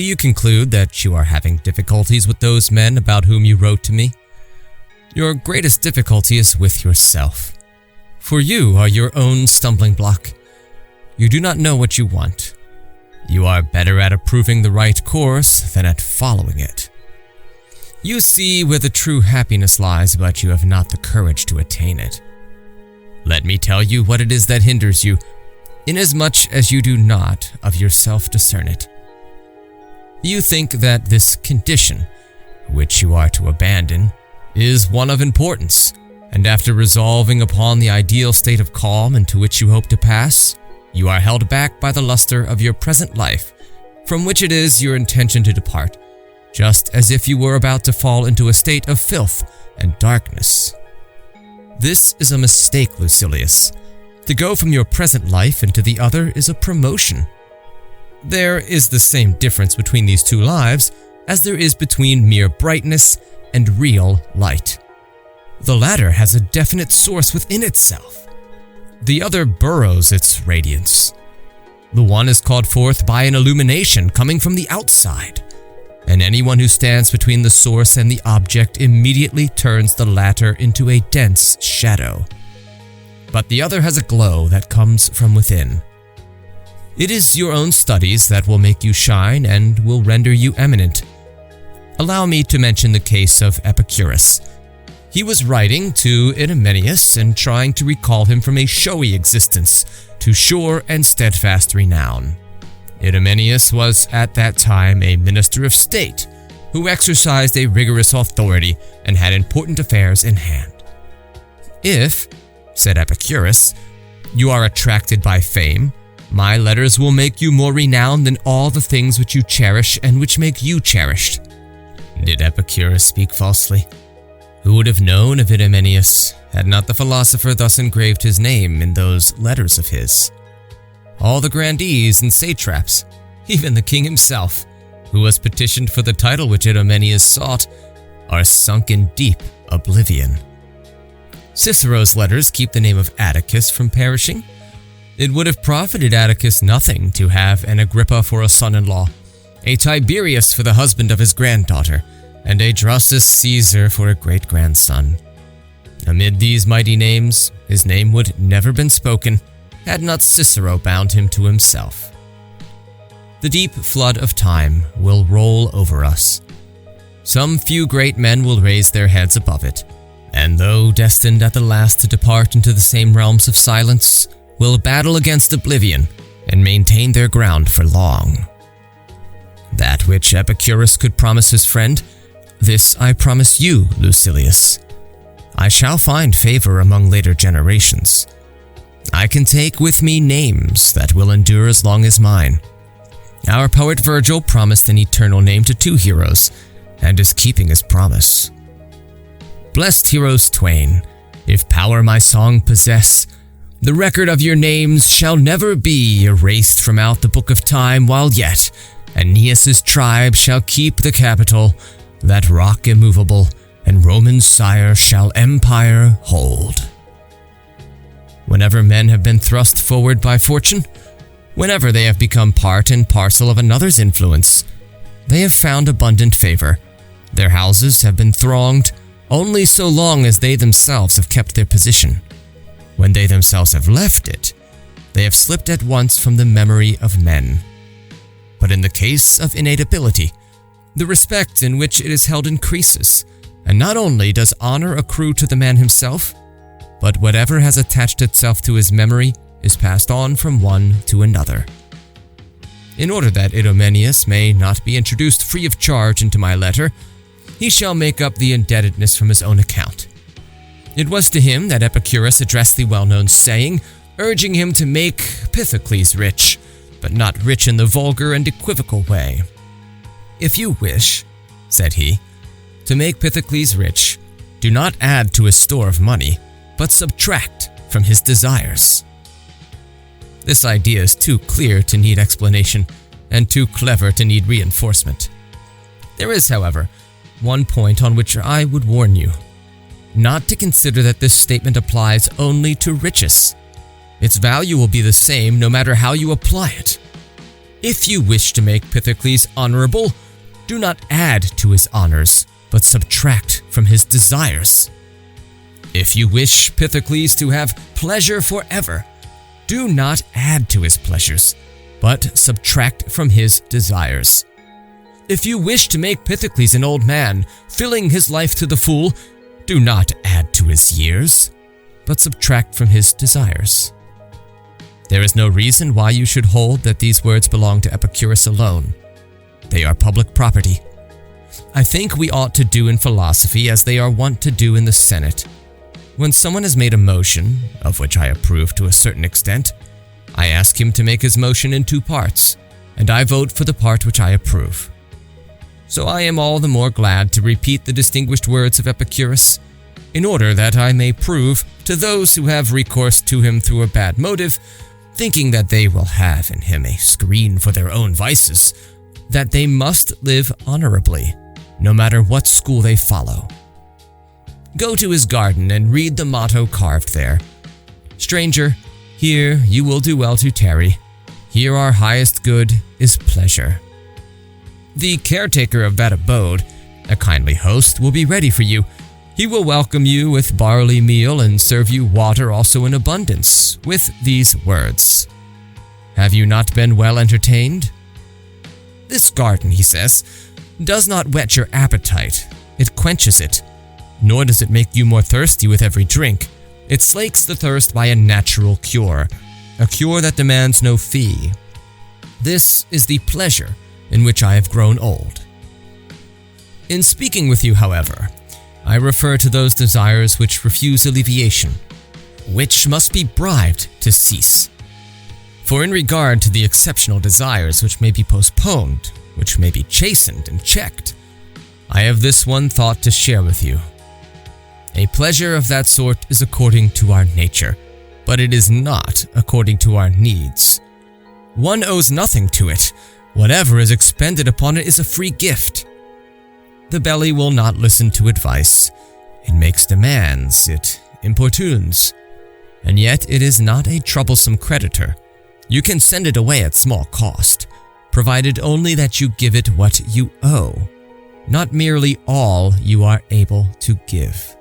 Do you conclude that you are having difficulties with those men about whom you wrote to me? Your greatest difficulty is with yourself, for you are your own stumbling block. You do not know what you want. You are better at approving the right course than at following it. You see where the true happiness lies, but you have not the courage to attain it. Let me tell you what it is that hinders you, inasmuch as you do not of yourself discern it. You think that this condition, which you are to abandon, is one of importance, and after resolving upon the ideal state of calm into which you hope to pass, you are held back by the luster of your present life, from which it is your intention to depart, just as if you were about to fall into a state of filth and darkness. This is a mistake, Lucilius. To go from your present life into the other is a promotion. There is the same difference between these two lives as there is between mere brightness and real light. The latter has a definite source within itself. The other burrows its radiance. The one is called forth by an illumination coming from the outside, and anyone who stands between the source and the object immediately turns the latter into a dense shadow. But the other has a glow that comes from within. It is your own studies that will make you shine and will render you eminent. Allow me to mention the case of Epicurus. He was writing to Idomeneus and trying to recall him from a showy existence to sure and steadfast renown. Idomeneus was at that time a minister of state who exercised a rigorous authority and had important affairs in hand. If, said Epicurus, you are attracted by fame, my letters will make you more renowned than all the things which you cherish and which make you cherished. Did Epicurus speak falsely? Who would have known of Idomeneus had not the philosopher thus engraved his name in those letters of his? All the grandees and satraps, even the king himself, who was petitioned for the title which Idomeneus sought, are sunk in deep oblivion. Cicero's letters keep the name of Atticus from perishing. It would have profited Atticus nothing to have an Agrippa for a son-in-law, a Tiberius for the husband of his granddaughter, and a Drusus Caesar for a great-grandson. Amid these mighty names, his name would never been spoken had not Cicero bound him to himself. The deep flood of time will roll over us. Some few great men will raise their heads above it, and though destined at the last to depart into the same realms of silence, will battle against oblivion and maintain their ground for long. That which Epicurus could promise his friend, this I promise you, Lucilius. I shall find favor among later generations. I can take with me names that will endure as long as mine. Our poet Virgil promised an eternal name to two heroes, and is keeping his promise. Blessed heroes twain, if power my song possess, the record of your names shall never be erased from out the book of time, while yet Aeneas' tribe shall keep the capital, that rock immovable, and Roman sire shall empire hold. Whenever men have been thrust forward by fortune, whenever they have become part and parcel of another's influence, they have found abundant favor. Their houses have been thronged only so long as they themselves have kept their position. When they themselves have left it, they have slipped at once from the memory of men. But in the case of innate ability, the respect in which it is held increases, and not only does honor accrue to the man himself, but whatever has attached itself to his memory is passed on from one to another. In order that Idomeneus may not be introduced free of charge into my letter, he shall make up the indebtedness from his own account. It was to him that Epicurus addressed the well-known saying, urging him to make Pythocles rich, but not rich in the vulgar and equivocal way. If you wish, said he, to make Pythocles rich, do not add to his store of money, but subtract from his desires. This idea is too clear to need explanation, and too clever to need reinforcement. There is, however, one point on which I would warn you, not to consider that this statement applies only to riches. Its value will be the same no matter how you apply it. If you wish to make Pythocles honorable, do not add to his honors, but subtract from his desires. If you wish Pythocles to have pleasure forever, do not add to his pleasures, but subtract from his desires. If you wish to make Pythocles an old man, filling his life to the full, do not add to his years, but subtract from his desires. There is no reason why you should hold that these words belong to Epicurus alone. They are public property. I think we ought to do in philosophy as they are wont to do in the Senate. When someone has made a motion, of which I approve to a certain extent, I ask him to make his motion in 2 parts, and I vote for the part which I approve. So I am all the more glad to repeat the distinguished words of Epicurus, in order that I may prove to those who have recourse to him through a bad motive, thinking that they will have in him a screen for their own vices, that they must live honorably, no matter what school they follow. Go to his garden and read the motto carved there. Stranger, here you will do well to tarry. Here our highest good is pleasure. The caretaker of that abode, a kindly host, will be ready for you. He will welcome you with barley meal and serve you water also in abundance, with these words. Have you not been well entertained? This garden, he says, does not whet your appetite. It quenches it. Nor does it make you more thirsty with every drink. It slakes the thirst by a natural cure, a cure that demands no fee. This is the pleasure in which I have grown old. In speaking with you, however, I refer to those desires which refuse alleviation, which must be bribed to cease. For in regard to the exceptional desires which may be postponed, which may be chastened and checked, I have this one thought to share with you. A pleasure of that sort is according to our nature, but it is not according to our needs. One owes nothing to it. Whatever is expended upon it is a free gift. The belly will not listen to advice. It makes demands, it importunes. And yet it is not a troublesome creditor. You can send it away at small cost, provided only that you give it what you owe, not merely all you are able to give.